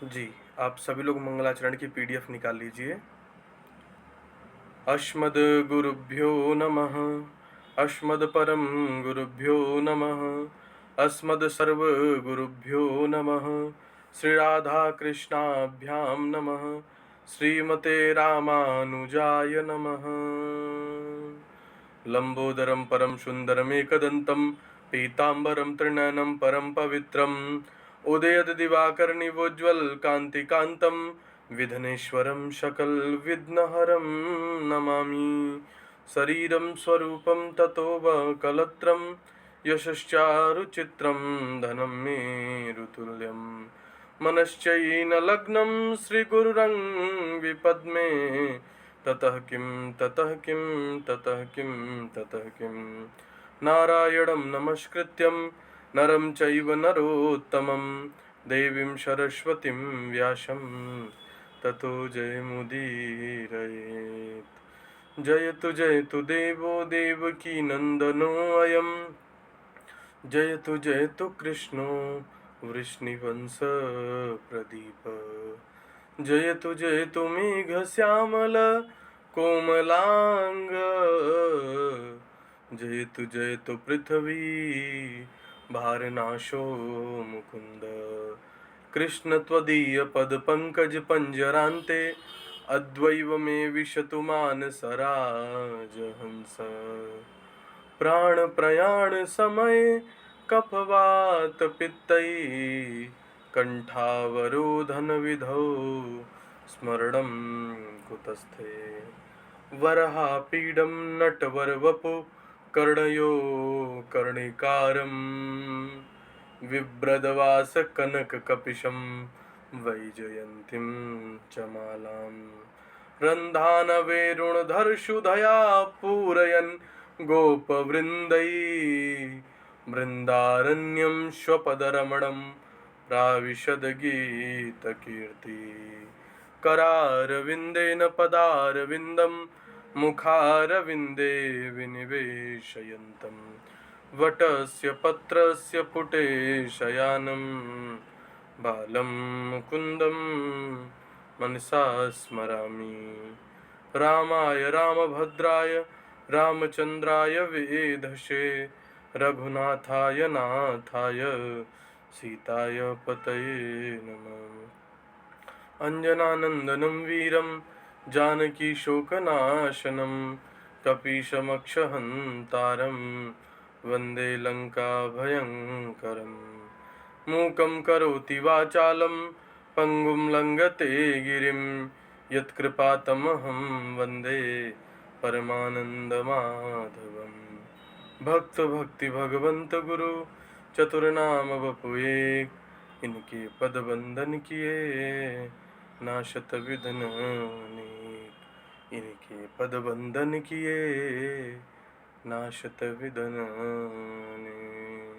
जी, आप सभी लोग मंगलाचरण की पीडीएफ निकाल लीजिए। अस्मद्गुरुभ्यो नमः। अस्मद्परं गुरुभ्यो नमः। अस्मद्सर्वगुरुभ्यो नमः। श्रीराधाकृष्णाभ्यां नमः। श्रीमते रामानुजाय नमः। लंबोदरं परम सुंदरमेकदन्तं पीताम्बरं त्रिनयनं परम पवित्रम् उदयद दिवाकरनिवोज्ज्वल कान्तिकान्तं विघ्नेश्वरं सकलविघ्नहरं नमामि। शरीरं स्वरूपं ततो कलत्रं यशश्चारुचित्रं धनं मेरुतुल्यं मनश्चैनलग्नं श्रीगुरुरं विपद्मे ततः किं ततः किं ततः किं ततः किं नारायणं नमस्कृत्यं नरं चैव नरोत्तमं देवीं सरस्वतीं व्यासं ततो जयमुदीरयेत्। जयतु देवो देवकी नन्दनोऽयं जयतु कृष्णो वृष्णिवंश प्रदीप। जयतु मेघश्यामल कोमलांग जयतु पृथ्वी भारनाशो मुकुंद। कृष्ण त्वदीय पद पंकज पंजरान्ते अद्वैव मे विशतु मानसराज हंस। प्राण प्रयाण समय कफवात पित्तै कंठावरोधन विधौ स्मरणं कुतस्थे। वराहपीडं नटवरवपु कर्णयो कर्णिकारं बिभ्रद्वास कनककपिशं वैजयन्तीं च मालाम्। रन्ध्रानवेरुणधर्षुधया पूरयन् गोपवृन्दै बृन्दारण्यं स्वपदरमणं प्राविशद्गीतकीर्ति। करारविन्देन पदारविन्दं मुखारविन्दे विनिवेशयन्तं वटस्य पत्रस्य पुटे शयानं बालं मुकुन्दं मनसा स्मरामि। रामाय रामभद्राय रामचन्द्राय वेधसे रघुनाथाय नाथाय सीताय पतये नमः। अंजनानंदनं वीरं जानकी शोकनाशनं कपीशमक्षहन्तारं वन्दे लङ्काभयङ्करम्। मूकं करोति वाचालं पङ्गुं लङ्घते गिरिं यत्कृपातमहं वन्दे परमानन्दमाधवम्। भक्ति भगवंत गुरु चतुर्नाम बपु एक, इनके पद बंदन किए नाशत विधन अनेक। इनके पद बंदन किए नाशत विधन अनेक।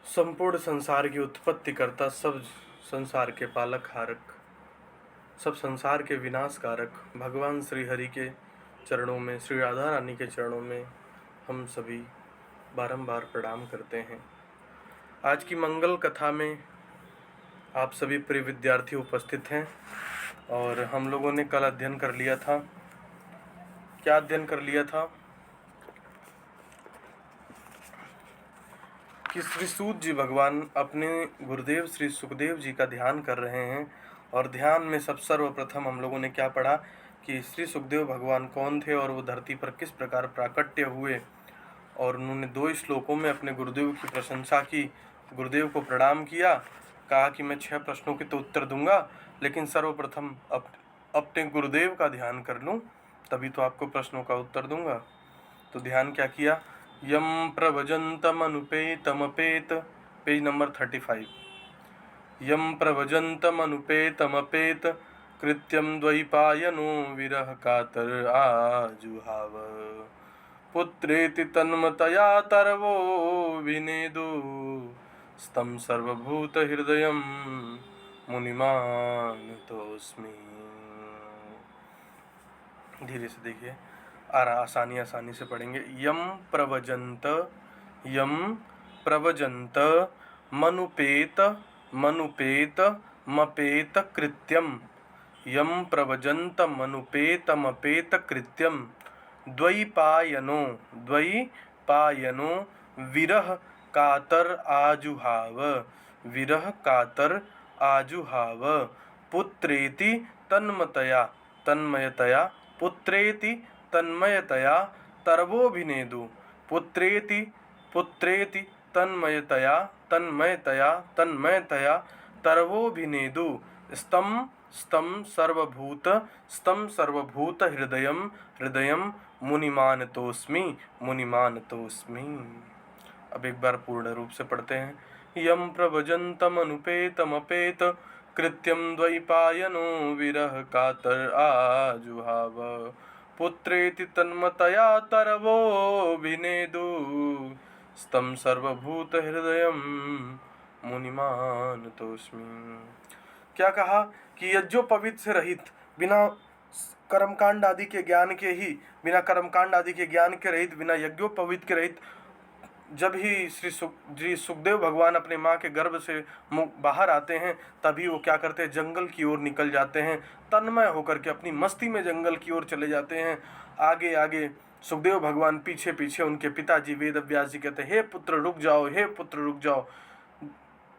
संपूर्ण संसार की उत्पत्ति करता, सब संसार के पालक हारक, सब संसार के विनाश कारक भगवान श्री हरि के चरणों में, श्री राधा रानी के चरणों में हम सभी बारंबार प्रणाम करते हैं। आज की मंगल कथा में आप सभी प्रिय विद्यार्थी उपस्थित हैं और हम लोगों ने कल अध्ययन कर लिया था। क्या अध्ययन कर लिया था कि श्री सूत जी भगवान अपने गुरुदेव श्री सुखदेव जी का ध्यान कर रहे हैं और ध्यान में सर्वप्रथम हम लोगों ने क्या पढ़ा कि श्री सुखदेव भगवान कौन थे और वो धरती पर किस प्रकार प्राकट्य हुए। और उन्होंने 2 श्लोकों में अपने गुरुदेव की प्रशंसा की, गुरुदेव को प्रणाम किया, कहा कि मैं 6 प्रश्नों के तो उत्तर दूंगा, लेकिन सर्वप्रथम अपने गुरुदेव का ध्यान कर लूं, तभी तो आपको प्रश्नों का उत्तर दूंगा। तो ध्यान क्या किया? यम प्रव्रजन्तमनुपेतमपेत, पेज नंबर 35। यम प्रव्रजन्तमनुपेतमपेत कृत्यं द्वैपायनो विरह कातर आजुहाव। पुत्रेति तन्मतया तरवो विनेदु स्तं सर्वभूत हृदयं मुनिमानतोऽस्मि। धीरे से देखिए, आसानी से पढ़ेंगे। यम प्रव्रजन्त, यम प्रवजन्त मनुपेत मनुपेत मपेत कृत्यम यम प्रवजन्त मनुपेत मपेत कृत्यम द्वैपायनो द्वैपायनो विरह कातर आजुहाव विरह कातर आजुहाव पुत्रेति तन्मयतया तन्मयतया पुत्रेति तन्मयतया तरवोभिनेदु पुत्रेति पुत्रेति तन्मयतया तन्मयतया तन्मयतया तरवोभिनेदु स्तं स्तं सर्वभूत हृदयं हृदयं मुनिमानतोस्मि मुनिमानतोस्मि। अब एक बार पूर्ण रूप से पढ़ते हैं। यम प्रभजन्तमनुपेतमपेत कृत्यं द्वैपायनो विरह कातर आजुहाव पुत्रेति तन्मतया तरवोभिनेदु स्तं सर्वभूत हृदयं मुनिमानतोस्मि। क्या कहा कि यज्ञोपवीत से रहित, बिना कर्मकांड आदि के ज्ञान के ही, बिना कर्मकांड आदि के ज्ञान के रहित, बिना यज्ञोपवीत के रहित, जब ही श्री सुखदेव भगवान अपने माँ के गर्भ से बाहर आते हैं तभी वो क्या करते हैं, जंगल की ओर निकल जाते हैं। तन्मय होकर के अपनी मस्ती में जंगल की ओर चले जाते हैं। आगे आगे सुखदेव भगवान, पीछे पीछे उनके पिताजी वेदव्यास जी कहते हैं, हे पुत्र रुक जाओ, हे पुत्र रुक जाओ।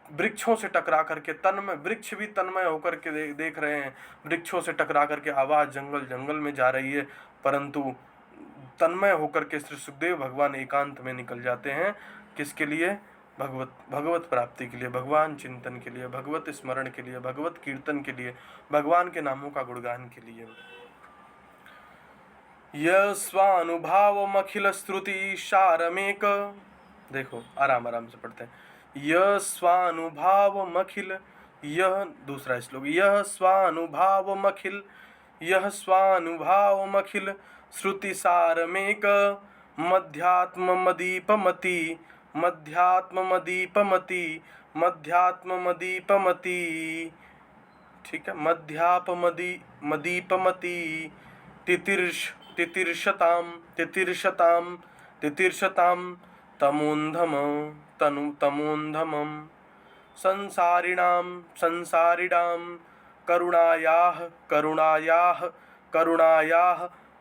वृक्षों से टकरा करके तन्मय, वृक्ष भी तन्मय होकर के देख रहे हैं। वृक्षों से टकरा करके आवाज़ जंगल में जा रही है, परंतु तन्मय होकर के श्री सुखदेव भगवान एकांत में निकल जाते हैं। किसके लिए? भगवत प्राप्ति के लिए, भगवान चिंतन के लिए, भगवत स्मरण के लिए, भगवत कीर्तन के लिए, भगवान के नामों का गुणगान के लिए। यह स्वानुभावमखिल श्रुति सारमेक, देखो आराम आराम से पढ़ते हैं। यह स्वानुभावमखिल, यह दूसरा श्लोक, यह स्वानुभावमखिल, यह स्वानुभावमखिल श्रुति सारमेक मध्यात्ममदीपमति मध्यात्ममदीपमति मध्यात्ममदीपमति, ठीक है, मदीपमति तितिर्षतां तमोन्धमं संसारिणां करुणायाः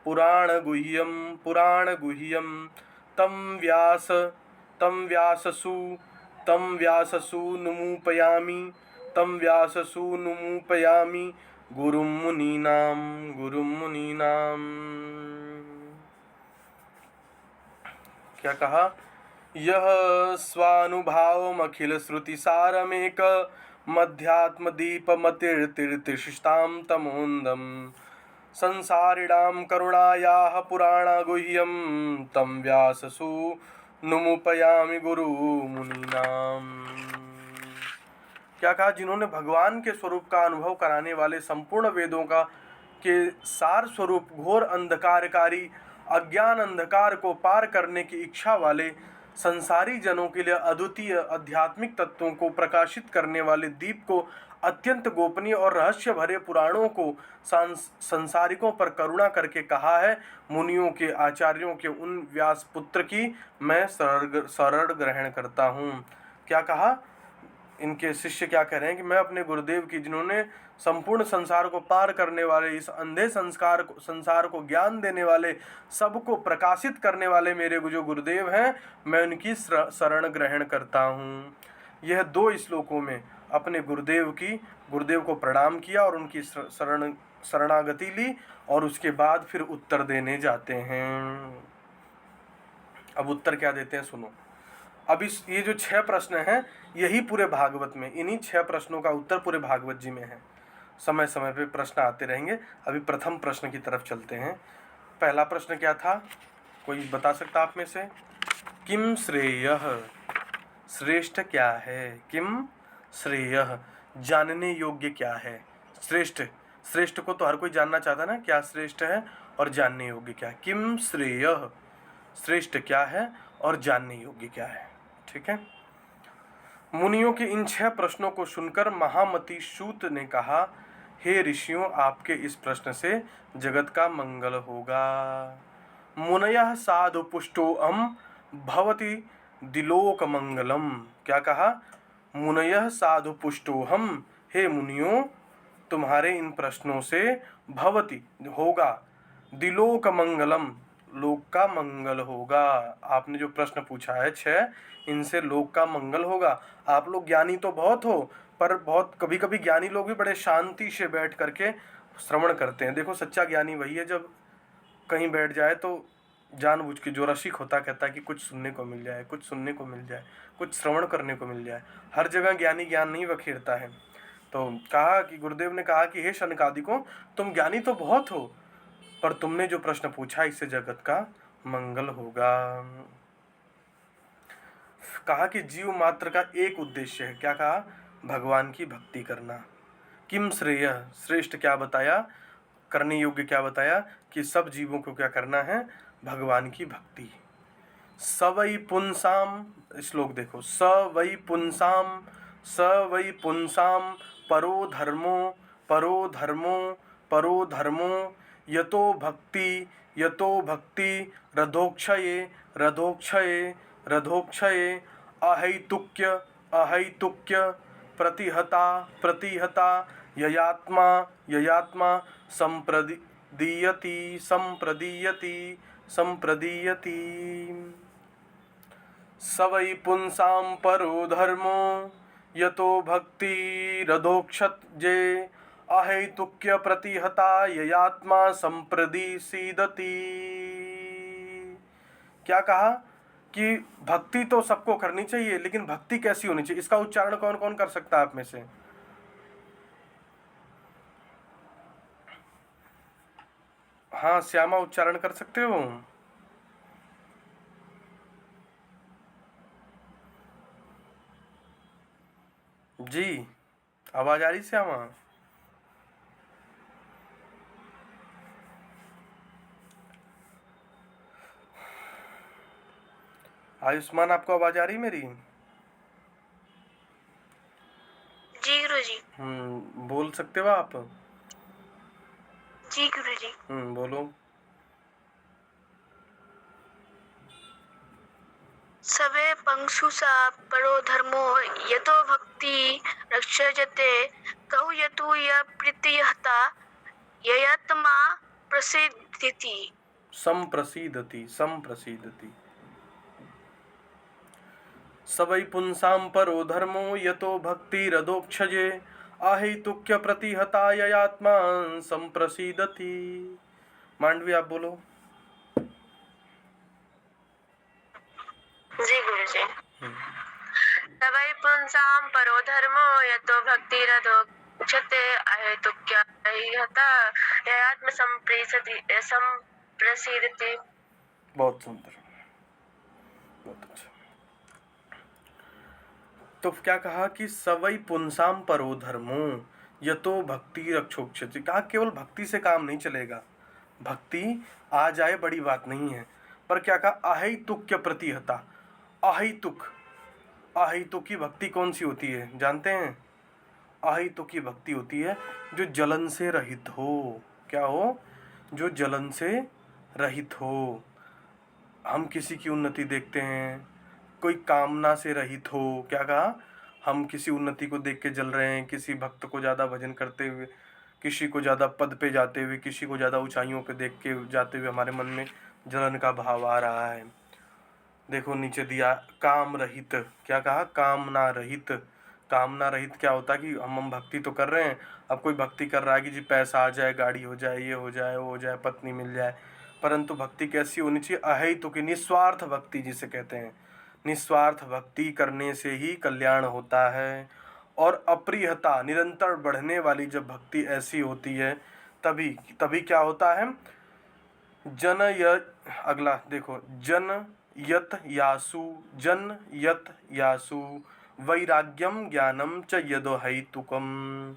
पुराणगुह्यं तं व्याससु नुमुपयामि गुरुं मुनीनां। क्या कहा? यह स्वानुभावमखिल श्रुतिसारमेक मध्यात्मदीपमतिर्तिर्तिष्ठां तमोन्दं संसारिणां करुणायाः पुराणगुह्यं तं व्याससु नुमुपयामि गुरु मुनीनाम्। क्या कहा? जिन्होंने भगवान के स्वरूप का अनुभव कराने वाले, संपूर्ण वेदों का के सार स्वरूप, घोर अंधकारकारी अज्ञान अंधकार को पार करने की इच्छा वाले, संसारी जनों के लिए अद्वितीय आध्यात्मिक तत्वों को प्रकाशित करने वाले दीप को, अत्यंत गोपनीय और रहस्य भरे पुराणों को संसारिकों पर करुणा करके कहा है, मुनियों के, आचार्यों के उन व्यास पुत्र की मैं शरण ग्रहण करता हूँ। क्या कहा? इनके शिष्य क्या कह रहे हैं कि मैं अपने गुरुदेव की, जिन्होंने संपूर्ण संसार को पार करने वाले, इस अंधे संसार को ज्ञान देने वाले, सबको प्रकाशित करने वाले मेरे जो गुरुदेव हैं, मैं उनकी शरण ग्रहण करता हूँ। यह 2 श्लोकों में अपने गुरुदेव को प्रणाम किया और उनकी शरणागति ली, और उसके बाद फिर उत्तर देने जाते हैं। अब उत्तर क्या देते हैं सुनो। अब ये जो 6 प्रश्न हैं, यही पूरे भागवत में, इन्हीं 6 प्रश्नों का उत्तर पूरे भागवत जी में है। समय समय पे प्रश्न आते रहेंगे। अभी प्रथम प्रश्न की तरफ चलते हैं। पहला प्रश्न क्या था, कोई बता सकता आप में से? किम श्रेयः, श्रेष्ठ क्या है? किम श्रेयः, जानने योग्य क्या है? श्रेष्ठ को तो हर कोई जानना चाहता ना, क्या श्रेष्ठ है और जानने योग्य क्या है। किम श्रेयः, श्रेष्ठ क्या है और जानने योग्य क्या है। ठीक है। मुनियों के इन 6 प्रश्नों को सुनकर महामति सूत ने कहा, हे ऋषियों, आपके इस प्रश्न से जगत का मंगल होगा। मुनयः साधु पुष्टो अहम भवति दिलोक मंगलम। क्या कहा? मुनयः साधु पुष्टोहम, हे मुनियों तुम्हारे इन प्रश्नों से भवति होगा, दिलोक मंगलम लोक का मंगल होगा। आपने जो प्रश्न पूछा है 6, इनसे लोक का मंगल होगा। आप लोग ज्ञानी तो बहुत हो, पर बहुत कभी कभी ज्ञानी लोग भी बड़े शांति से बैठ करके श्रवण करते हैं। देखो सच्चा ज्ञानी वही है जब कहीं बैठ जाए तो जानबूझ के, जो रसिक होता कहता है कि कुछ सुनने को मिल जाए, कुछ सुनने को मिल जाए, कुछ श्रवण करने को मिल जाए। हर जगह ज्ञानी ज्ञान नहीं बखेरता है। तो कहा कि गुरुदेव ने कहा कि हे शनकादिकों, तुम ज्ञानी तो बहुत हो, पर तुमने जो प्रश्न पूछा इससे जगत का मंगल होगा। कहा कि जीव मात्र का एक उद्देश्य है। क्या कहा? भगवान की भक्ति करना। किम श्रेय, श्रेष्ठ क्या बताया, करने योग्य क्या बताया, कि सब जीवों को क्या करना है? भगवान की भक्ति। सवै पुंसाम, श्लोक देखो, सवै पुंसाम, सवै पुंसाम परो धर्मो, परो धर्मो, परो धर्मो, यतो भक्ति रथोक्षये, रथोक्षये, रथोक्षये, अहैतुक्य, अहैतुक्य, प्रतिहता, प्रतिहता, ययात्मा, ययात्मा, संप्रदीयति, संप्रदीयति, संप्रदीयति। सवै पुंसां परो धर्मो, यतो भक्तिरधोक्षजे, अहैतुक्य प्रतिहता, ययात्मा संप्रदिशीदति। क्या कहा? कि भक्ति तो सबको करनी चाहिए, लेकिन भक्ति कैसी होनी चाहिए, इसका उच्चारण कौन कौन कर सकता है आप में से? हाँ श्यामा, उच्चारण कर सकते हो? जी, आवाज आ रही श्यामा? आयुष्मान, आपको आवाज आ रही मेरी? जी गुरुजी। बोल सकते हो आप? जी गुरुजी। बोलो। सवे पंक्षुषा परो धर्मो, यतो भक्ति रक्षजते, कहु यतु य प्रीतिहता, ययात्मा प्रसिद्धिति। संप्रसीदति, संप्रसीदति। सवै पुंसां परो धर्मो, यतो भक्तिरधोक्षजे, आहैतुक्य प्रतिहता, ययात्मा संप्रसीदति। मांडवी आप बोलो। जी गुरुजी। सवै पुंसां परो धर्मो, यतो भक्तिरधोक्षते, अहेतुक्य प्रतिहता, ययात्मा संप्रसीदति। बहुत सुंदर, बहुत अच्छा। तो क्या कहा कि सवै पुंसाम परो धर्मो, यतो भक्ति रक्षोक्षति। कहा केवल भक्ति से काम नहीं चलेगा, भक्ति आ जाए बड़ी बात नहीं है, पर क्या कहा? अहैतुक्य प्रतिहता। अहैतुक, अहैतुक की भक्ति कौन सी होती है जानते हैं? अहैतुक की भक्ति होती है जो जलन से रहित हो। क्या हो? जो जलन से रहित हो। हम किसी की उन्नति देखते हैं, कोई कामना से रहित हो। क्या कहा? हम किसी उन्नति को देख के जल रहे हैं, किसी भक्त को ज़्यादा भजन करते हुए, किसी को ज़्यादा पद पे जाते हुए, किसी को ज़्यादा ऊंचाइयों पे देख के जाते हुए हमारे मन में जलन का भाव आ रहा है। देखो नीचे दिया, काम रहित। क्या कहा? कामना रहित। कामना रहित क्या होता है कि हम भक्ति तो कर रहे हैं, अब कोई भक्ति कर रहा है कि जी पैसा आ जाए, गाड़ी हो जाए, ये हो जाए, वो हो जाए, पत्नी मिल जाए, परंतु भक्ति कैसी होनी चाहिए? अहैतुक, निस्वार्थ भक्ति जिसे कहते हैं। निस्वार्थ भक्ति करने से ही कल्याण होता है। और अप्रियता, निरंतर बढ़ने वाली जब भक्ति ऐसी होती है, तभी तभी क्या होता है? जन अगला देखो, जन यत यासु, जन यत यासु, वैराग्यम ज्ञानम च यदोहैतुकम।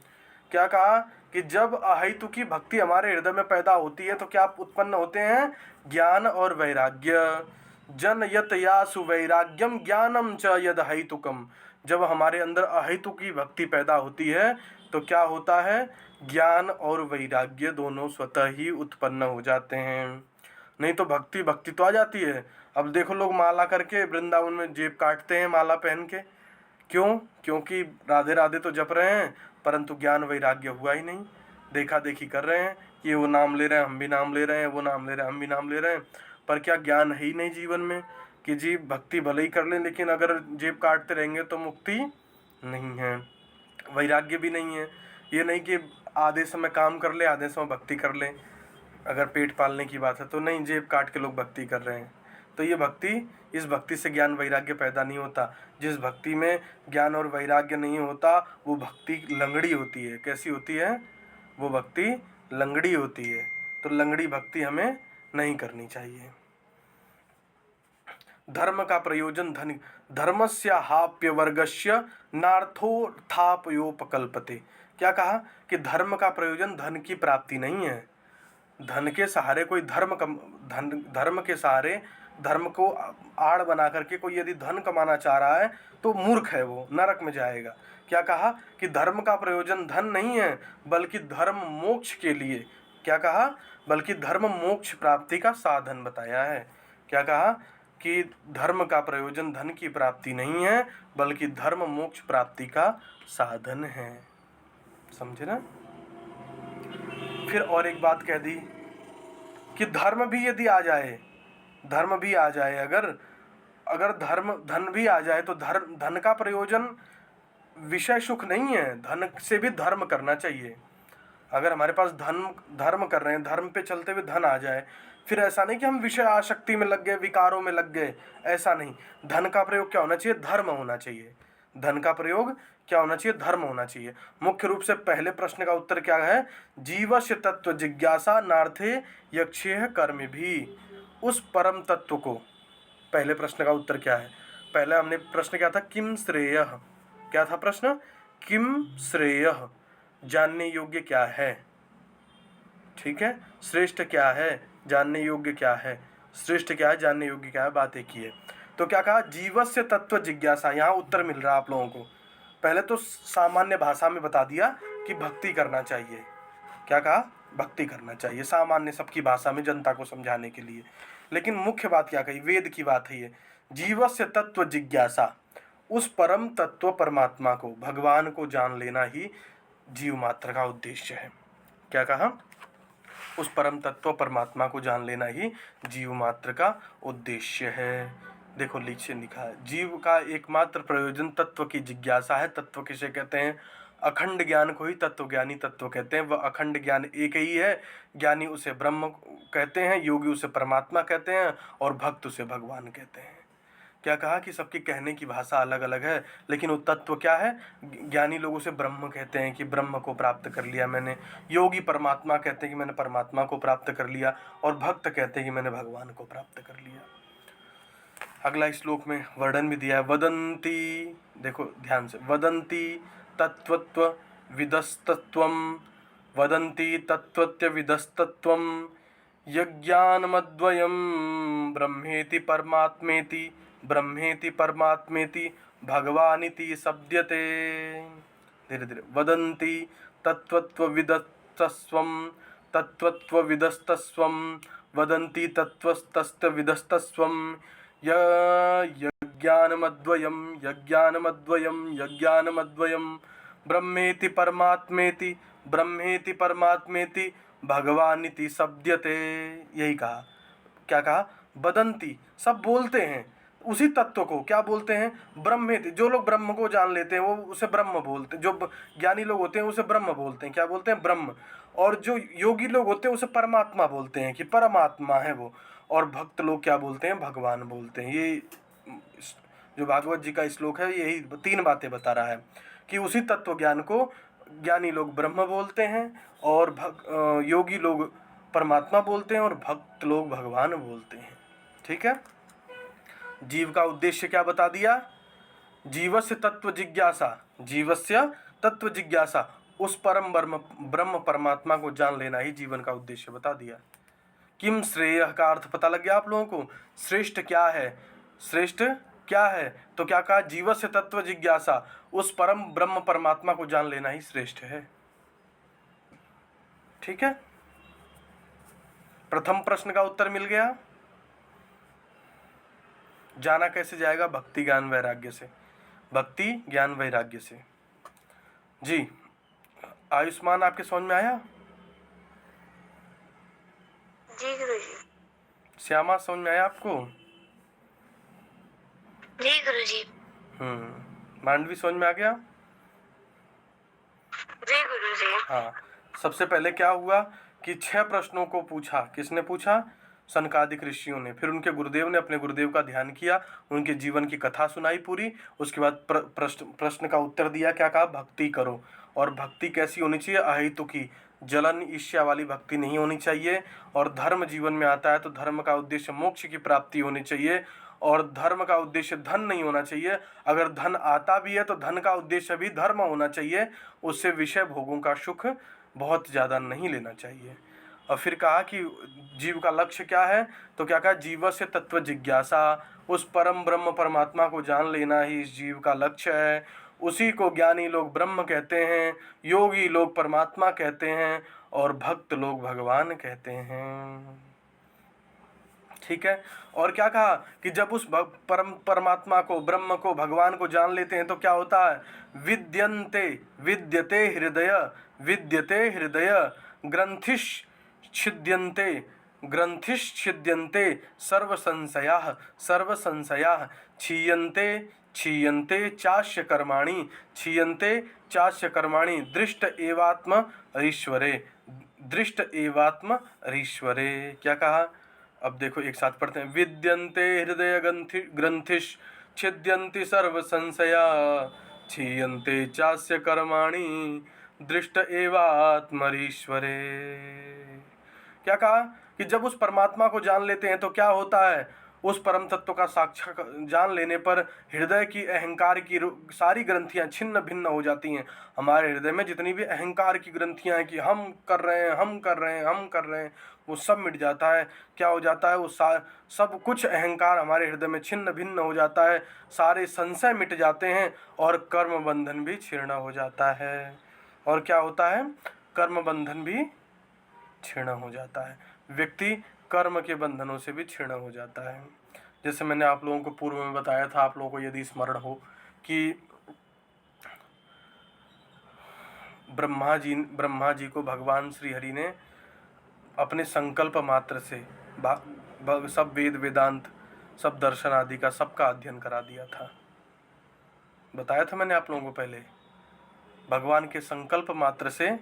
क्या कहा? कि जब अहैतुकी भक्ति हमारे हृदय में पैदा होती है तो क्या उत्पन्न होते हैं? ज्ञान और वैराग्य। जन यत यासु वैराग्यम ज्ञानम च यदहैतुकम। जब हमारे अंदर अहैतुकी भक्ति पैदा होती है तो क्या होता है? ज्ञान और वैराग्य दोनों स्वतः ही उत्पन्न हो जाते हैं। नहीं तो भक्ति भक्ति तो आ जाती है। अब देखो लोग माला करके वृंदावन में जेब काटते हैं माला पहन के, क्यों? क्योंकि राधे राधे तो जप रहे हैं परंतु ज्ञान वैराग्य हुआ ही नहीं। देखा देखी कर रहे हैं कि वो नाम ले रहे हैं हम भी नाम ले रहे हैं, वो नाम ले रहे हैं हम भी नाम ले रहे हैं, पर क्या ज्ञान है ही नहीं जीवन में कि जी भक्ति भले ही कर लें लेकिन अगर जेब काटते रहेंगे तो मुक्ति नहीं है, वैराग्य भी नहीं है। ये नहीं कि आधे समय काम कर ले आधे समय भक्ति कर ले, अगर पेट पालने की बात है तो नहीं, जेब काट के लोग भक्ति कर रहे हैं। तो ये भक्ति, इस भक्ति से ज्ञान वैराग्य पैदा नहीं होता। जिस भक्ति में ज्ञान और वैराग्य नहीं होता वो भक्ति लंगड़ी होती है। कैसी होती है? वो भक्ति लंगड़ी होती है। तो लंगड़ी भक्ति हमें नहीं करनी चाहिए। धर्म का प्रयोजन धन, धर्मस्य हाप्य वर्गस्य नार्थोत्थापयोपकल्पते। क्या कहा कि धर्म का प्रयोजन धन की प्राप्ति नहीं है। धन के सहारे कोई धर्म के सहारे धर्म को आड़ बना करके कोई यदि धन कमाना चाह रहा है तो मूर्ख है, वो नरक में जाएगा। क्या कहा कि धर्म का प्रयोजन धन नहीं है बल्कि धर्म मोक्ष के लिए, क्या कहा, बल्कि धर्म मोक्ष प्राप्ति का साधन बताया है। क्या कहा कि धर्म का प्रयोजन धन की प्राप्ति नहीं है बल्कि धर्म मोक्ष प्राप्ति का साधन है। समझे ना? फिर और एक बात कह दी कि धर्म भी यदि आ जाए, धर्म भी आ जाए, अगर धन भी आ जाए तो धन का प्रयोजन विषय सुख नहीं है, धन से भी धर्म करना चाहिए। अगर हमारे पास धर्म कर रहे हैं, धर्म पे चलते हुए धन आ जाए, फिर ऐसा नहीं कि हम विषय आसक्ति में लग गए, विकारों में लग गए, ऐसा नहीं। धन का प्रयोग क्या होना चाहिए? धर्म होना चाहिए। धन का प्रयोग क्या होना चाहिए? धर्म होना चाहिए। मुख्य रूप से पहले प्रश्न का उत्तर क्या है? जीवस्य तत्व जिज्ञासा नार्थे यक्षेह कर्म भी। उस परम तत्व को, पहले प्रश्न का उत्तर क्या है? पहले हमने प्रश्न क्या था? किम श्रेयः। क्या था प्रश्न? किम श्रेयः, जानने योग्य क्या है। ठीक है, श्रेष्ठ क्या है, जानने योग्य क्या है। श्रेष्ठ क्या है, जानने योग्य क्या है, बात एक ही है। तो क्या कहा? जीवस्य तत्व जिज्ञासा। यहाँ उत्तर मिल रहा है आप लोगों को। पहले तो सामान्य भाषा में बता दिया कि भक्ति करना चाहिए। क्या कहा? भक्ति करना चाहिए, सामान्य सबकी भाषा में जनता को समझाने के लिए। लेकिन मुख्य बात क्या कही? वेद की बात है ये। जीवस्य तत्व जिज्ञासा, उस परम तत्व परमात्मा को, भगवान को जान लेना ही जीव मात्र का उद्देश्य है। क्या कहा? उस परम तत्व परमात्मा को जान लेना ही जीव मात्र का उद्देश्य है। देखो नीचे लिखा है, जीव का एकमात्र प्रयोजन तत्व की जिज्ञासा है। तत्व किसे कहते हैं? अखंड ज्ञान को ही तत्वज्ञानी तत्व कहते हैं। वह अखंड ज्ञान एक ही है। ज्ञानी उसे ब्रह्म कहते हैं, योगी उसे परमात्मा कहते हैं और भक्त उसे भगवान कहते हैं। क्या कहा कि सबकी कहने की भाषा अलग अलग है, लेकिन वो तत्व क्या है? ज्ञानी लोग उसे ब्रह्म कहते हैं कि ब्रह्म को प्राप्त कर लिया मैंने, योगी परमात्मा कहते हैं कि मैंने परमात्मा को प्राप्त कर लिया, और भक्त कहते हैं कि मैंने भगवान को प्राप्त कर लिया। अगला श्लोक में वर्णन भी दिया है। वदंती, देखो ध्यान से, वदंती तत्वत्व विदस्तत्वम, वदंती तत्वत्य विदस्तत्वम, यज्ञानमद्वयम ब्रह्मेति परमात्मेति, ब्रह्मेति परमात्मेति भगवानिति शब्द्यते। धीरे धीरे, वदंती तत्वत्वविदस्तस्वम, तत्वत्वविदस्तस्वम, वदंती तत्वस्तस्त्वविदस्तस्वम, यज्ञानमद्वयम यज्ञानमद्वयम यज्ञानमद्वयम, ब्रह्मेति परमात्मेति, ब्रह्मेति परमात्मेति भगवानिति शब्द्यते। यही कहा। क्या कहा? वदंती, सब बोलते हैं उसी तत्व को। क्या बोलते हैं? ब्रह्मेति। जो लोग ब्रह्म को जान लेते हैं वो उसे ब्रह्म बोलते हैं। जो ज्ञानी लोग होते हैं उसे ब्रह्म बोलते हैं। क्या बोलते हैं? ब्रह्म। और जो योगी लोग होते हैं उसे परमात्मा बोलते हैं कि परमात्मा है वो। और भक्त लोग क्या बोलते हैं? भगवान बोलते हैं। ये जो भागवत जी का श्लोक है यही तीन बातें बता रहा है कि उसी तत्व ज्ञान को ज्ञानी लोग ब्रह्म बोलते हैं, और योगी लोग परमात्मा बोलते हैं, और भक्त लोग भगवान बोलते हैं। ठीक है। जीव का उद्देश्य क्या बता दिया? जीवस्य तत्व जिज्ञासा, जीवस्य तत्व जिज्ञासा, उस परम ब्रह्म परमात्मा को जान लेना ही जीवन का उद्देश्य बता दिया। किम श्रेयः का अर्थ पता लग गया आप लोगों को? श्रेष्ठ क्या है? श्रेष्ठ क्या है? तो क्या कहा? जीवस्य तत्व जिज्ञासा, उस परम ब्रह्म परमात्मा को जान लेना ही श्रेष्ठ है। ठीक है। प्रथम प्रश्न का उत्तर मिल गया। जाना कैसे जाएगा? भक्ति ज्ञान वैराग्य से, भक्ति ज्ञान वैराग्य से। जी आयुष्मान, आपके समझ में आया? जी गुरुजी। श्यामा, समझ में आया आपको? जी गुरुजी। मांडवी, समझ में आ गया? जी गुरुजी। हाँ, सबसे पहले क्या हुआ कि 6 प्रश्नों को पूछा। किसने पूछा? सनकादिक ऋषियों ने। फिर उनके गुरुदेव ने अपने गुरुदेव का ध्यान किया, उनके जीवन की कथा सुनाई पूरी। उसके बाद प्रश्न का उत्तर दिया। क्या कहा? भक्ति करो। और भक्ति कैसी होनी चाहिए? अहेतुकी, जलन ईर्ष्या वाली भक्ति नहीं होनी चाहिए। और धर्म जीवन में आता है तो धर्म का उद्देश्य मोक्ष की प्राप्ति होनी चाहिए, और धर्म का उद्देश्य धन नहीं होना चाहिए। अगर धन आता भी है तो धन का उद्देश्य भी धर्म होना चाहिए, उससे विषय भोगों का सुख बहुत ज़्यादा नहीं लेना चाहिए। और फिर कहा कि जीव का लक्ष्य क्या है? तो क्या कहा? जीवस्य तत्व जिज्ञासा, उस परम ब्रह्म परमात्मा को जान लेना ही इस जीव का लक्ष्य है। उसी को ज्ञानी लोग ब्रह्म कहते हैं, योगी लोग परमात्मा कहते हैं, और भक्त लोग भगवान कहते हैं। ठीक है। और क्या कहा कि जब उस परमात्मा को, ब्रह्म को, भगवान को जान लेते हैं तो क्या होता है? विद्यते हृदय ग्रंथिश्छिद्यन्ते सर्व संशयाः क्षीयन्ते चास्य कर्माणि दृष्ट एवात्म ईश्वरे। क्या कहा? अब देखो एक साथ पढ़ते हैं। विद्यन्ते हृदय ग्रंथिश्छिद्यन्ति सर्व संशया क्षीयन्ते चास्य कर्माणि दृष्ट एवात्मरीश्वरे। क्या कहा कि जब उस परमात्मा को जान लेते हैं तो क्या होता है? उस परम तत्व का साक्षात जान लेने पर हृदय की अहंकार की सारी ग्रंथियां छिन्न भिन्न हो जाती हैं। हमारे हृदय में जितनी भी अहंकार की ग्रंथियां हैं कि हम कर रहे हैं, वो सब मिट जाता है। क्या हो जाता है? वो सब कुछ अहंकार हमारे हृदय में छिन्न भिन्न हो जाता है, सारे संशय मिट जाते हैं, और कर्म बंधन भी क्षीर्ण हो जाता है। और क्या होता है? कर्म बंधन भी क्षीण हो जाता है। व्यक्ति कर्म के बंधनों से भी क्षीण हो जाता है। जैसे मैंने आप लोगों को पूर्व में बताया था, आप लोगों को यदि स्मरण हो कि ब्रह्मा जी को भगवान श्री हरि ने अपने संकल्प मात्र से सब वेद वेदांत, सब दर्शन आदि का सबका अध्ययन करा दिया था। बताया था मैंने आप लोगों को पहले। भगवान के संकल्प मात्र से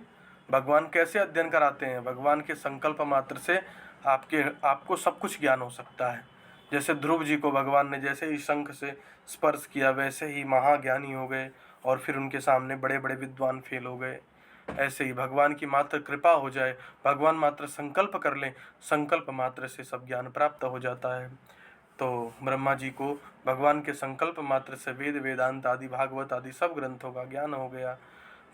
भगवान कैसे अध्ययन कराते हैं? भगवान के संकल्प मात्र से आपको सब कुछ ज्ञान हो सकता है। जैसे ध्रुव जी को भगवान ने जैसे ही शंख से स्पर्श किया वैसे ही महाज्ञानी हो गए, और फिर उनके सामने बड़े बड़े विद्वान फेल हो गए। ऐसे ही भगवान की मात्र कृपा हो जाए, भगवान मात्र संकल्प कर लें, संकल्प मात्र से सब ज्ञान प्राप्त हो जाता है। तो ब्रह्मा जी को भगवान के संकल्प मात्र से वेद वेदांत आदि, भागवत आदि सब ग्रंथों का ज्ञान हो गया।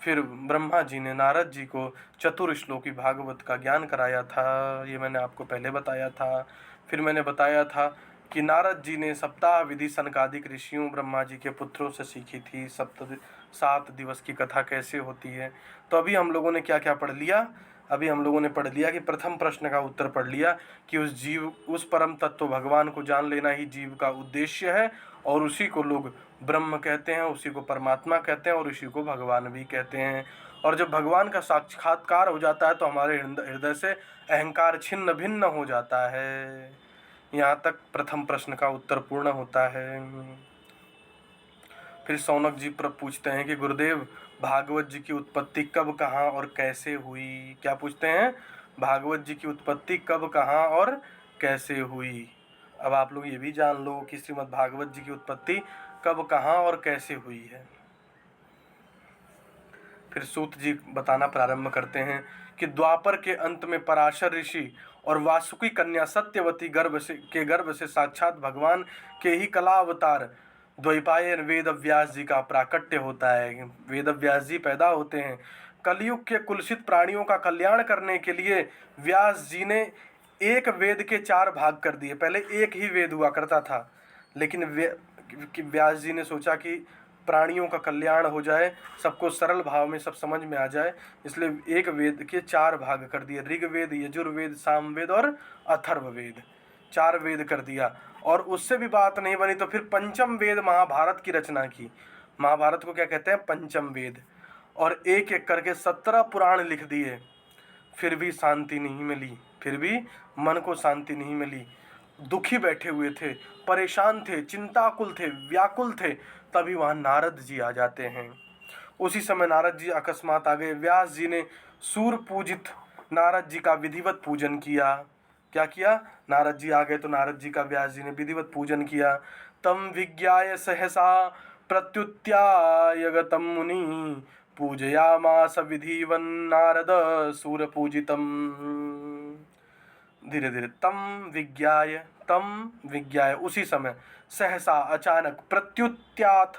फिर ब्रह्मा जी ने नारद जी को चतुर्श्लोकी भागवत का ज्ञान कराया था, ये मैंने आपको पहले बताया था। फिर मैंने बताया था कि नारद जी ने सप्ताह विधि सनकादिक ऋषियों ब्रह्मा जी के पुत्रों से सीखी थी। 7 दिवस की कथा कैसे होती है। तो अभी हम लोगों ने क्या क्या पढ़ लिया? अभी हम लोगों ने पढ़ लिया कि प्रथम प्रश्न का उत्तर पढ़ लिया कि उस परम तत्व भगवान को जान लेना ही जीव का उद्देश्य है, और उसी को लोग ब्रह्म कहते हैं, उसी को परमात्मा कहते हैं, और उसी को भगवान भी कहते हैं। और जब भगवान का साक्षात्कार हो जाता है तो हमारे हृदय से अहंकार छिन्न भिन्न हो जाता है। यहाँ तक प्रथम प्रश्न का उत्तर पूर्ण होता है। फिर शौनक जी पूछते हैं कि गुरुदेव, भागवत जी की उत्पत्ति कब, कहाँ और कैसे हुई? क्या पूछते हैं? भागवत जी की उत्पत्ति कब, कहाँ और कैसे हुई? अब आप लोग ये भी जान लो कि श्रीमद् भागवत जी की उत्पत्ति कब, कहाँ और कैसे हुई है। फिर सूत जी बताना प्रारंभ करते हैं कि द्वापर के अंत में पराशर ऋषि और वासुकी कन्या सत्यवती के गर्भ से साक्षात भगवान के ही कला अवतार द्वैपायन वेद व्यास जी का प्राकट्य होता है। वेद व्यास जी पैदा होते हैं। कलयुग के कुलसित प्राणियों का कल्याण करने के लिए व्यास जी ने एक वेद के 4 भाग कर दिए। पहले एक ही वेद हुआ करता था, लेकिन व्यास जी ने सोचा कि प्राणियों का कल्याण हो जाए, सबको सरल भाव में सब समझ में आ जाए, इसलिए एक वेद के 4 भाग कर दिए, ऋग्वेद, यजुर्वेद, सामवेद और अथर्ववेद, 4 वेद कर दिया। और उससे भी बात नहीं बनी तो फिर पंचम वेद महाभारत की रचना की। महाभारत को क्या कहते हैं? पंचम वेद। और एक एक करके 17 पुराण लिख दिए, फिर भी शांति नहीं मिली, फिर भी मन को शांति नहीं मिली। दुखी बैठे हुए थे, परेशान थे, चिंताकुल थे, व्याकुल थे, तभी वहाँ नारद जी आ जाते हैं। उसी समय नारद जी अकस्मात आ गए। व्यास जी ने सूर्य पूजित नारद जी का विधिवत पूजन किया। क्या किया? नारद जी आ गए तो नारद जी का व्यास जी ने विधिवत पूजन किया। तम विज्ञाय सहसा प्रत्युत्थाय गतं मुनि पूजयामास विधिवन् नारद सूर्य पूजितम। धीरे धीरे तम विज्ञाय, उसी समय, सहसा अचानक, प्रत्युत्थात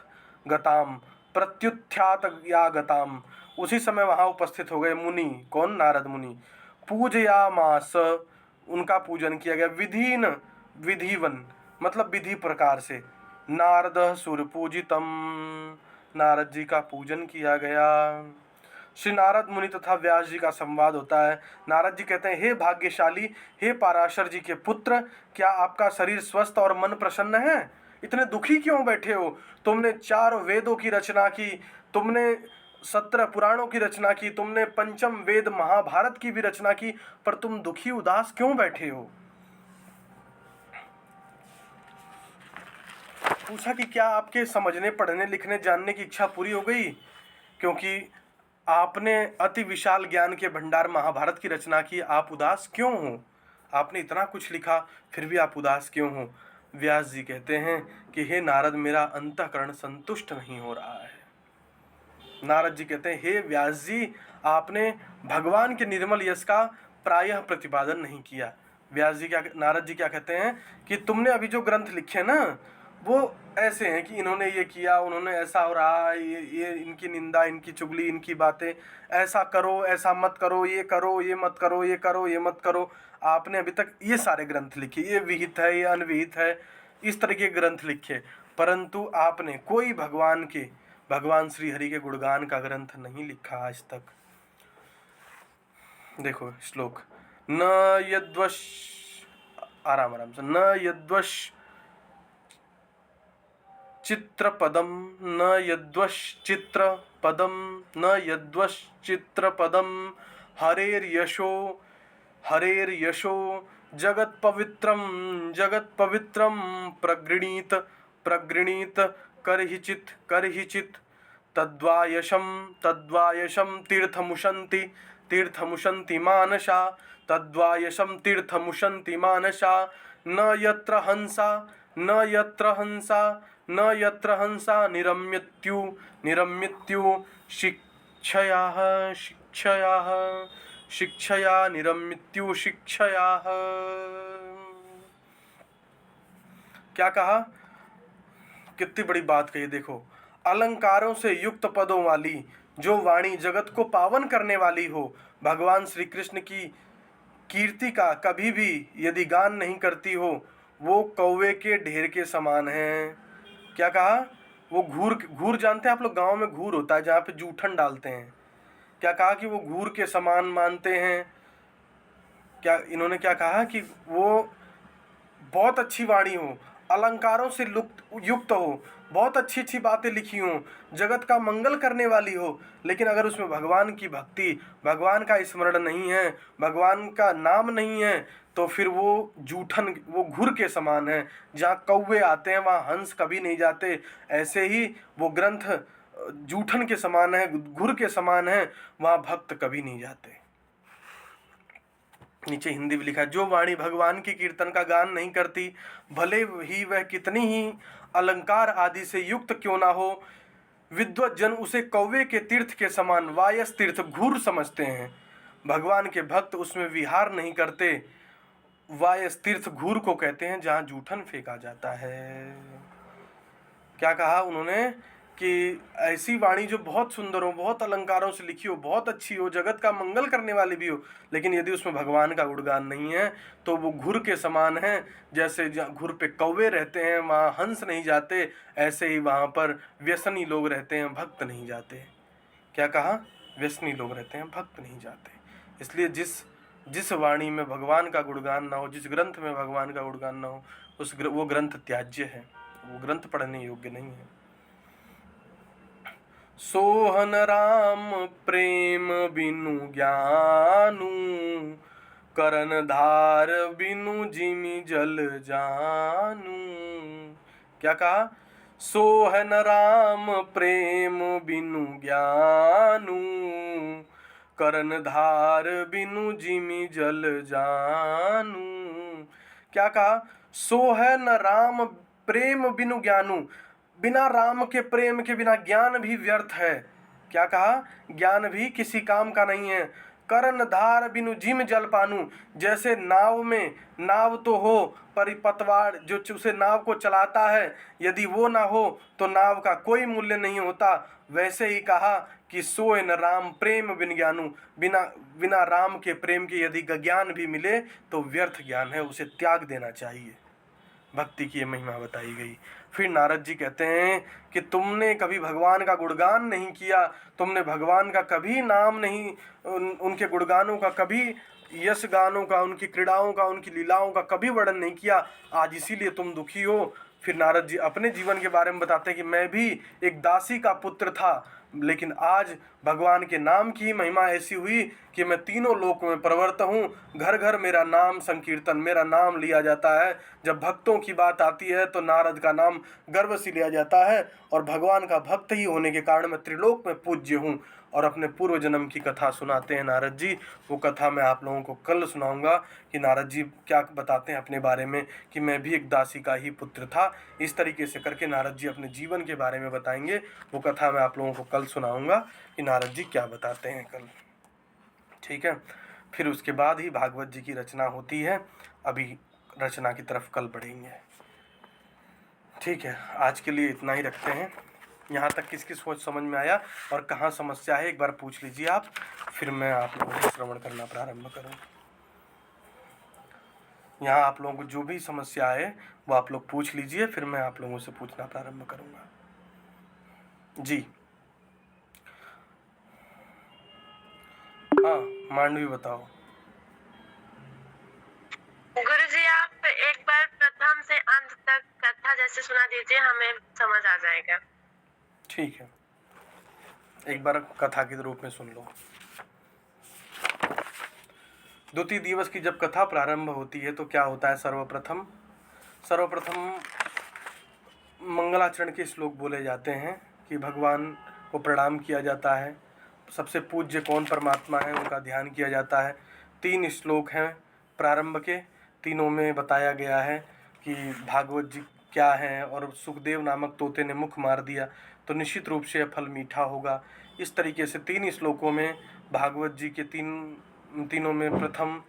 या गताम, उसी समय वहाँ उपस्थित हो गए मुनि। कौन? नारद मुनि। पूजयामास, उनका पूजन किया गया। विधिवन मतलब विधि प्रकार से। नारद सूर्य पूजितम, नारद जी का पूजन किया गया। श्री नारद मुनि तथा व्यास जी का संवाद होता है। नारद जी कहते हैं, हे भाग्यशाली, हे पाराशर जी के पुत्र, क्या आपका शरीर स्वस्थ और मन प्रसन्न है? इतने दुखी क्यों बैठे हो? तुमने 4 वेदों की रचना की, तुमने 17 पुराणों की रचना की, तुमने पंचम वेद महाभारत की भी रचना की, पर तुम दुखी उदास क्यों बैठे हो? पूछा कि क्या आपके समझने, पढ़ने, लिखने, जानने की इच्छा पूरी हो गई? क्योंकि आपने अति विशाल ज्ञान के भंडार महाभारत की रचना की, आप उदास क्यों हो? आपने इतना कुछ लिखा, फिर भी आप उदास क्यों हो? व्यास जी कहते हैं कि हे नारद, मेरा अंतःकरण संतुष्ट नहीं हो रहा है। नारद जी कहते हैं, हे व्यास जी, आपने भगवान के निर्मल यश का प्रायः प्रतिपादन नहीं किया। नारद जी क्या कहते हैं कि तुमने अभी जो ग्रंथ लिखे ना, वो ऐसे हैं कि इन्होंने ये किया, उन्होंने ऐसा हो रहा, ये इनकी निंदा, इनकी चुगली, इनकी बातें, ऐसा करो, ऐसा मत करो, ये करो, ये मत करो, ये करो, ये मत करो। आपने अभी तक ये सारे ग्रंथ लिखे, ये विहित है, ये अनविहित है, इस तरह के ग्रंथ लिखे, परंतु आपने कोई भगवान श्री हरि के गुणगान का ग्रंथ नहीं लिखा आज तक। देखो श्लोक, न यद्वश, आराम आराम से, न यद्वश चित्रपदम, न यद्वश्चित्रपदम, न यद्वश्चित्रपदम, हरेर्यशो जगत्पवित्रम प्रगृणीत करहिचित तद्वायशं तीर्थमुशन्ति मानसा, तद्वायशं तीर्थमुशन्ति मानसा, न यत्र हंसा निरम्यत्यु शिक्षया निरम्यत्यु शिक्षया। क्या कहा? कितनी बड़ी बात कही। देखो, अलंकारों से युक्त पदों वाली जो वाणी जगत को पावन करने वाली हो, भगवान श्री कृष्ण की कीर्ति का कभी भी यदि गान नहीं करती हो, वो कौवे के ढेर के समान है। क्या कहा? वो घूर जानते हैं आप लोग? गांव में घूर होता है जहाँ पे जूठन डालते हैं। क्या कहा? कि वो घूर के समान मानते हैं। क्या इन्होंने क्या कहा? कि वो बहुत अच्छी वाणी हो, अलंकारों से युक्त हो, बहुत अच्छी अच्छी बातें लिखी हों, जगत का मंगल करने वाली हो, लेकिन अगर उसमें भगवान की भक्ति, भगवान का स्मरण नहीं है, भगवान का नाम नहीं है, तो फिर वो जूठन, वो घुर के समान है। जहाँ कौवे आते हैं वहाँ हंस कभी नहीं जाते, ऐसे ही वो ग्रंथ जूठन के समान है, घुर के समान है, वहाँ भक्त कभी नहीं जाते। नीचे हिंदी भी लिखा है, जो वाणी भगवान की कीर्तन का गान नहीं करती, भले ही वह कितनी ही अलंकार आदि से युक्त क्यों ना हो, विद्वत जन उसे कौवे के तीर्थ के समान वायस तीर्थ घूर समझते हैं। भगवान के भक्त उसमें विहार नहीं करते। वायस तीर्थ घूर को कहते हैं जहाँ जूठन फेंका जाता है। क्या कहा उन्होंने? कि ऐसी वाणी जो बहुत सुंदर हो, बहुत अलंकारों से लिखी हो, बहुत अच्छी हो, जगत का मंगल करने वाली भी हो, लेकिन यदि उसमें भगवान का गुणगान नहीं है तो वो घुर के समान है। जैसे घुर पे कौवे रहते हैं वहाँ हंस नहीं जाते, ऐसे ही वहाँ पर व्यसनी लोग रहते हैं, भक्त नहीं जाते। क्या कहा? व्यसनी लोग रहते हैं, भक्त नहीं जाते। इसलिए जिस वाणी में भगवान का गुणगान ना हो, जिस ग्रंथ में भगवान का गुणगान ना हो, वो ग्रंथ त्याज्य है, वो ग्रंथ पढ़ने योग्य नहीं है। सोहन राम प्रेम बिनु ज्ञानु, करन धार बिनु जिमि जल जानू। क्या कहा? सोहन राम प्रेम बिनु ज्ञानु, करन धार बिनु जिमि जल जानू। क्या कहा? सोहन राम प्रेम बिनु ज्ञानु, बिना राम के प्रेम के बिना ज्ञान भी व्यर्थ है। क्या कहा? ज्ञान भी किसी काम का नहीं है। करन धार बिनु जिम जल पानू, जैसे नाव में नाव तो हो पर पतवार जो उसे नाव को चलाता है, यदि वो ना हो तो नाव का कोई मूल्य नहीं होता। वैसे ही कहा कि सोए न राम प्रेम बिन ज्ञानू, बिना राम के प्रेम के यदि ज्ञान भी मिले तो व्यर्थ ज्ञान है, उसे त्याग देना चाहिए। भक्ति की ये महिमा बताई गई। फिर नारद जी कहते हैं कि तुमने कभी भगवान का गुणगान नहीं किया, तुमने भगवान का कभी नाम नहीं, उनके गुणगानों का कभी, यश गानों का, उनकी क्रीड़ाओं का, उनकी लीलाओं का कभी वर्णन नहीं किया, आज इसीलिए तुम दुखी हो। फिर नारद जी अपने जीवन के बारे में बताते हैं कि मैं भी एक दासी का पुत्र था, लेकिन आज भगवान के नाम की महिमा ऐसी हुई कि मैं तीनों लोक में प्रवर्त हूँ। घर घर मेरा नाम संकीर्तन, मेरा नाम लिया जाता है। जब भक्तों की बात आती है तो नारद का नाम गर्व से लिया जाता है, और भगवान का भक्त ही होने के कारण मैं त्रिलोक में पूज्य हूँ। और अपने पूर्व जन्म की कथा सुनाते हैं नारद जी। वो कथा मैं आप लोगों को कल सुनाऊंगा कि नारद जी क्या बताते हैं अपने बारे में, कि मैं भी एक दासी का ही पुत्र था। इस तरीके से करके नारद जी अपने जीवन के बारे में बताएंगे। वो कथा मैं आप लोगों को कल सुनाऊंगा कि नारद जी क्या बताते हैं कल। ठीक है, फिर उसके बाद ही भागवत जी की रचना होती है। अभी रचना की तरफ कल बढ़ेंगे। ठीक है, आज के लिए इतना ही रखते हैं। यहाँ तक किसकी सोच समझ में आया और कहाँ समस्या है एक बार पूछ लीजिए आप, फिर मैं आप लोगों को श्रवण करना प्रारंभ करूँ। यहाँ आप लोगों को जो भी समस्या है वो आप लोग पूछ लीजिए, फिर मैं आप लोगों से पूछना प्रारंभ करूँगा। जी हाँ, मांडवी बताओ। गुरुजी आप एक बार प्रथम से अंत तक कथा जैसे सुना दीजिए, हमें समझ आ जाएगा। ठीक है, एक बार कथा के रूप में सुन लो। द्वितीय दिवस की जब कथा प्रारंभ होती है तो क्या होता है? सर्वप्रथम मंगलाचरण के श्लोक बोले जाते हैं कि भगवान को प्रणाम किया जाता है, सबसे पूज्य कौन परमात्मा है उनका ध्यान किया जाता है। 3 श्लोक हैं प्रारंभ के, तीनों में बताया गया है कि भागवत जी क्या है, और सुखदेव नामक तोते ने मुख मार दिया तो निश्चित रूप से फल मीठा होगा। इस तरीके से 3 श्लोकों में भागवत जी के तीनों में प्रथम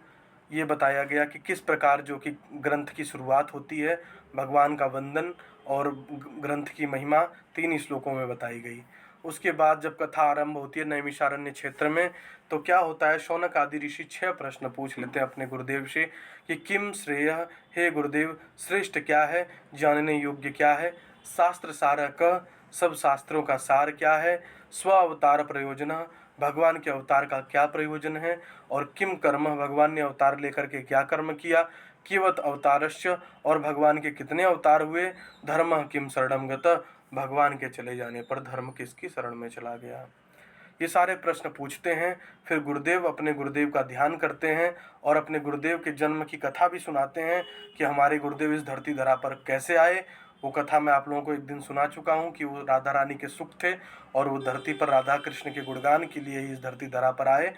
ये बताया गया कि किस प्रकार जो कि ग्रंथ की शुरुआत होती है, भगवान का वंदन और ग्रंथ की महिमा 3 श्लोकों में बताई गई। उसके बाद जब कथा आरंभ होती है नैमिषारण्य क्षेत्र में, तो क्या होता है? शौनक आदि ऋषि 6 प्रश्न पूछ लेते हैं अपने गुरुदेव से कि किम श्रेय, हे गुरुदेव श्रेष्ठ क्या है, जानने योग्य क्या है, शास्त्र सार क, सब शास्त्रों का सार क्या है, स्व अवतार प्रयोजन, भगवान के अवतार का क्या प्रयोजन है, और किम कर्म, भगवान ने अवतार लेकर के क्या कर्म किया, किवत अवतारस्य, और भगवान के कितने अवतार हुए, धर्म किम शरणम गत, भगवान के चले जाने पर धर्म किसकी शरण में चला गया। ये सारे प्रश्न पूछते हैं। फिर गुरुदेव अपने गुरुदेव का ध्यान करते हैं और अपने गुरुदेव के जन्म की कथा भी सुनाते हैं कि हमारे गुरुदेव इस धरती धरा पर कैसे आए। वो कथा मैं आप लोगों को एक दिन सुना चुका हूँ कि वो राधा रानी के सुख थे और वो धरती पर राधा कृष्ण के गुणगान के लिए ही इस धरती धरा पर आए।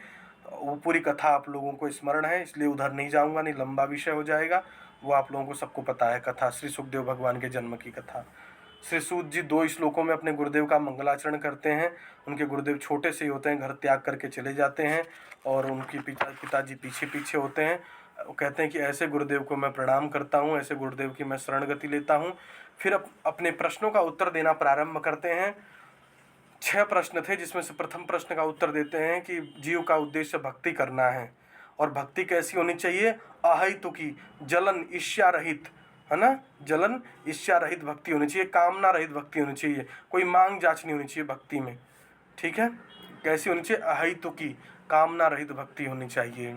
वो पूरी कथा आप लोगों को स्मरण है, इसलिए उधर नहीं जाऊँगा, नहीं लंबा विषय हो जाएगा। वो आप लोगों को सबको पता है कथा, श्री सुखदेव भगवान के जन्म की कथा। श्री सूत जी 2 श्लोकों में अपने गुरुदेव का मंगलाचरण करते हैं। उनके गुरुदेव छोटे से ही होते हैं, घर त्याग करके चले जाते हैं और उनके पिताजी पीछे पीछे होते हैं। वो कहते हैं कि ऐसे गुरुदेव को मैं प्रणाम करता हूँ, ऐसे गुरुदेव की मैं शरण गति लेता हूँ। फिर अपने प्रश्नों का उत्तर देना प्रारंभ करते हैं। 6 प्रश्न थे, जिसमें से प्रथम प्रश्न का उत्तर देते हैं कि जीव का उद्देश्य भक्ति करना है। और भक्ति कैसी होनी चाहिए? अहेतुकी, जलन ईर्ष्या रहित, है ना, जलन ईर्ष्या रहित भक्ति होनी चाहिए, कामना रहित भक्ति होनी चाहिए, कोई मांग जांच नहीं होनी चाहिए भक्ति में। ठीक है, कैसी होनी चाहिए? अहेतुकी, कामना रहित भक्ति होनी चाहिए।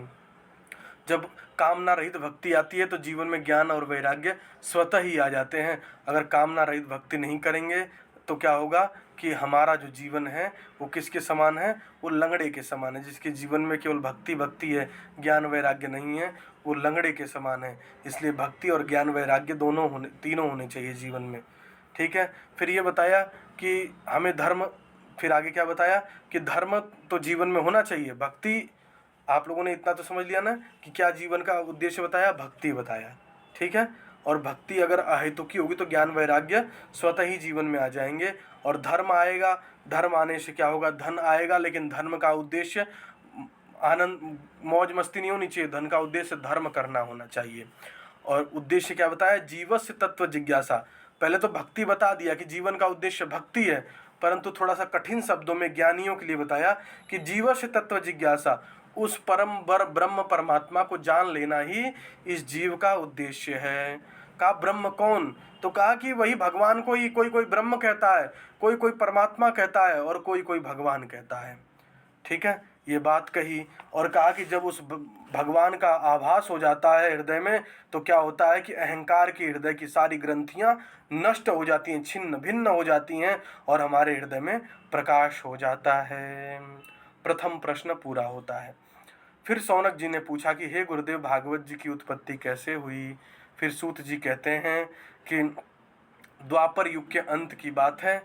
जब कामना रहित भक्ति आती है तो जीवन में ज्ञान और वैराग्य स्वतः ही आ जाते हैं। अगर कामना रहित भक्ति नहीं करेंगे तो क्या होगा कि हमारा जो जीवन है वो किसके समान है? वो लंगड़े के समान है। जिसके जीवन में केवल भक्ति भक्ति है, ज्ञान वैराग्य नहीं है, वो लंगड़े के समान है। इसलिए भक्ति और ज्ञान वैराग्य तीनों होने चाहिए जीवन में। ठीक है, फिर ये बताया कि हमें धर्म, फिर आगे क्या बताया कि धर्म तो जीवन में होना चाहिए। भक्ति, आप लोगों ने इतना तो समझ लिया ना कि क्या जीवन का उद्देश्य बताया? भक्ति बताया। ठीक है, और भक्ति अगर अहेतुकी होगी तो ज्ञान वैराग्य स्वतः ही जीवन में आ जाएंगे। और धर्म आएगा, धर्म आने से क्या होगा? धन आएगा, लेकिन धर्म का उद्देश्य आनंद मौज मस्ती नहीं होनी चाहिए, धन का उद्देश्य धर्म करना होना चाहिए। और उद्देश्य क्या बताया? जीवस्य तत्व जिज्ञासा। पहले तो भक्ति बता दिया कि जीवन का उद्देश्य भक्ति है, परंतु थोड़ा सा कठिन शब्दों में ज्ञानियों के लिए बताया कि जीवस्य तत्व जिज्ञासा, उस परम ब्रह्म परमात्मा को जान लेना ही इस जीव का उद्देश्य है। कहा ब्रह्म कौन? तो कहा कि वही भगवान को ही कोई कोई ब्रह्म कहता है, कोई कोई परमात्मा कहता है और कोई कोई भगवान कहता है। ठीक है, ये बात कही और कहा कि जब उस भगवान का आभास हो जाता है हृदय में तो क्या होता है कि अहंकार की हृदय की सारी ग्रंथियां नष्ट हो जाती हैं, छिन्न भिन्न हो जाती हैं और हमारे हृदय में प्रकाश हो जाता है। प्रथम प्रश्न पूरा होता है। फिर सौनक जी ने पूछा कि हे गुरुदेव, भागवत जी की उत्पत्ति कैसे हुई? फिर सूत जी कहते हैं कि द्वापर युग के अंत की बात है।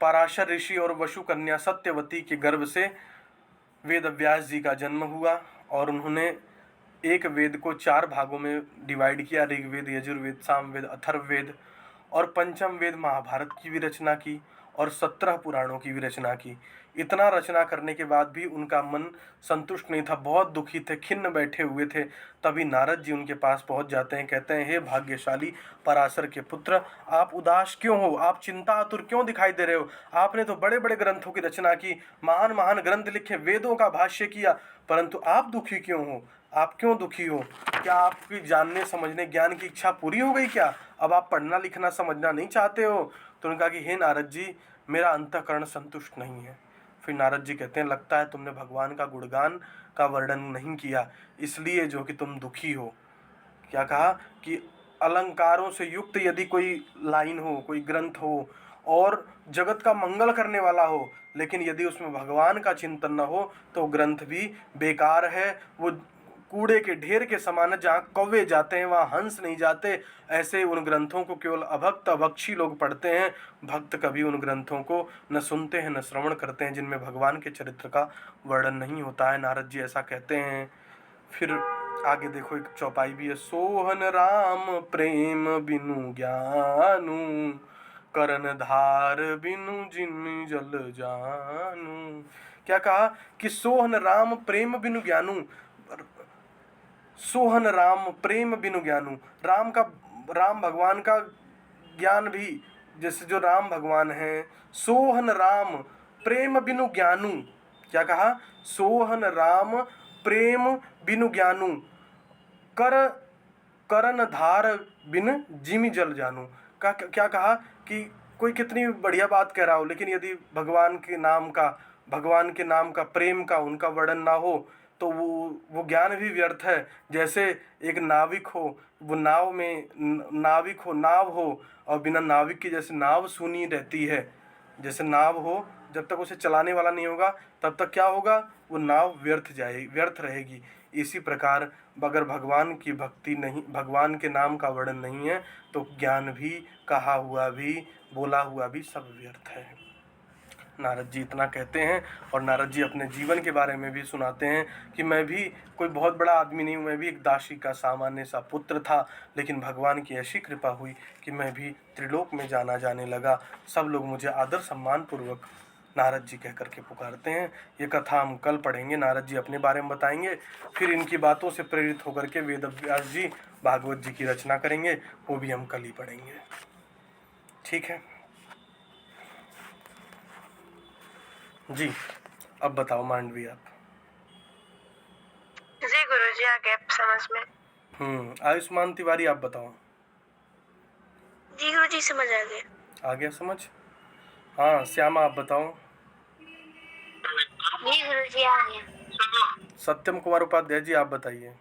पराशर ऋषि और वसु कन्या सत्यवती के गर्भ से वेद व्यास जी का जन्म हुआ और उन्होंने एक वेद को 4 भागों में डिवाइड किया, ऋग्वेद, यजुर्वेद, सामवेद, अथर्ववेद, और पंचम वेद महाभारत की भी रचना की और 17 पुराणों की भी रचना की। इतना रचना करने के बाद भी उनका मन संतुष्ट नहीं था, बहुत दुखी थे, खिन्न बैठे हुए थे। तभी नारद जी उनके पास पहुंच जाते हैं, कहते हैं हे भाग्यशाली पराशर के पुत्र, आप उदास क्यों हो? आप चिंता आतुर क्यों दिखाई दे रहे हो? आपने तो बड़े बड़े ग्रंथों की रचना की, महान महान ग्रंथ लिखे, वेदों का भाष्य किया, परंतु आप दुखी क्यों हो? आप क्यों दुखी हो? क्या आपकी जानने समझने ज्ञान की इच्छा पूरी हो गई क्या? अब आप पढ़ना लिखना समझना नहीं चाहते हो? तो उन्होंने कहा कि हे नारद जी, मेरा अंतःकरण संतुष्ट नहीं है। फिर नारद जी कहते हैं लगता है तुमने भगवान का गुणगान का वर्णन नहीं किया, इसलिए जो कि तुम दुखी हो। क्या कहा कि अलंकारों से युक्त यदि कोई लाइन हो, कोई ग्रंथ हो और जगत का मंगल करने वाला हो, लेकिन यदि उसमें भगवान का चिंतन न हो तो ग्रंथ भी बेकार है। वो कूड़े के ढेर के समान है, जहाँ कौवे जाते हैं वहाँ हंस नहीं जाते। ऐसे उन ग्रंथों को केवल अभक्त अभक्षी लोग पढ़ते हैं। भक्त कभी उन ग्रंथों को न सुनते हैं न श्रवण करते हैं, जिनमें भगवान के चरित्र का वर्णन नहीं होता है। नारद जी ऐसा कहते हैं। फिर आगे देखो, एक चौपाई भी है। सोहन राम प्रेम बिनु ज्ञानु, करन धार बिनु जिन जल जानू। क्या कहा कि सोहन राम प्रेम बिनु ज्ञानू, सोहन राम प्रेम बिनु ज्ञानू। राम भगवान का ज्ञान भी, जैसे जो राम भगवान हैं, सोहन राम प्रेम बिनु ज्ञानू। क्या कहा? सोहन राम प्रेम बिनु ज्ञानू, करन धार बिन जिमि जल जानू। का क्या कहा कि कोई कितनी बढ़िया बात कह रहा हो, लेकिन यदि भगवान के नाम का प्रेम का उनका वर्णन ना हो तो वो ज्ञान भी व्यर्थ है। जैसे एक नाविक हो, वो नाव में नाव हो और बिना नाविक के जैसे नाव सूनी रहती है, जैसे नाव हो, जब तक उसे चलाने वाला नहीं होगा तब तक क्या होगा? वो नाव व्यर्थ रहेगी। इसी प्रकार अगर भगवान की भक्ति नहीं, भगवान के नाम का वर्णन नहीं है तो ज्ञान भी, कहा हुआ भी, बोला हुआ भी सब व्यर्थ है। नारद जी इतना कहते हैं और नारद जी अपने जीवन के बारे में भी सुनाते हैं कि मैं भी कोई बहुत बड़ा आदमी नहीं हूँ, मैं भी एक दासी का सामान्य सा पुत्र था, लेकिन भगवान की ऐसी कृपा हुई कि मैं भी त्रिलोक में जाना जाने लगा। सब लोग मुझे आदर सम्मान पूर्वक नारद जी कह करके पुकारते हैं। ये कथा हम कल पढ़ेंगे, नारद जी अपने बारे में बताएंगे। फिर इनकी बातों से प्रेरित होकर के वेद व्यास जी भागवत जी की रचना करेंगे, वो भी हम कल ही पढ़ेंगे। ठीक है। जी, अब बताओ मांडवी आप। जी गुरुजी, आ गया समझ में। आयुष्मान तिवारी आप बताओ। जी गुरुजी, समझ आ गया। आ गया समझ। हाँ श्यामा आप बताओ। जी गुरुजी, आ गया। सत्यम कुमार उपाध्याय जी आप बताइए।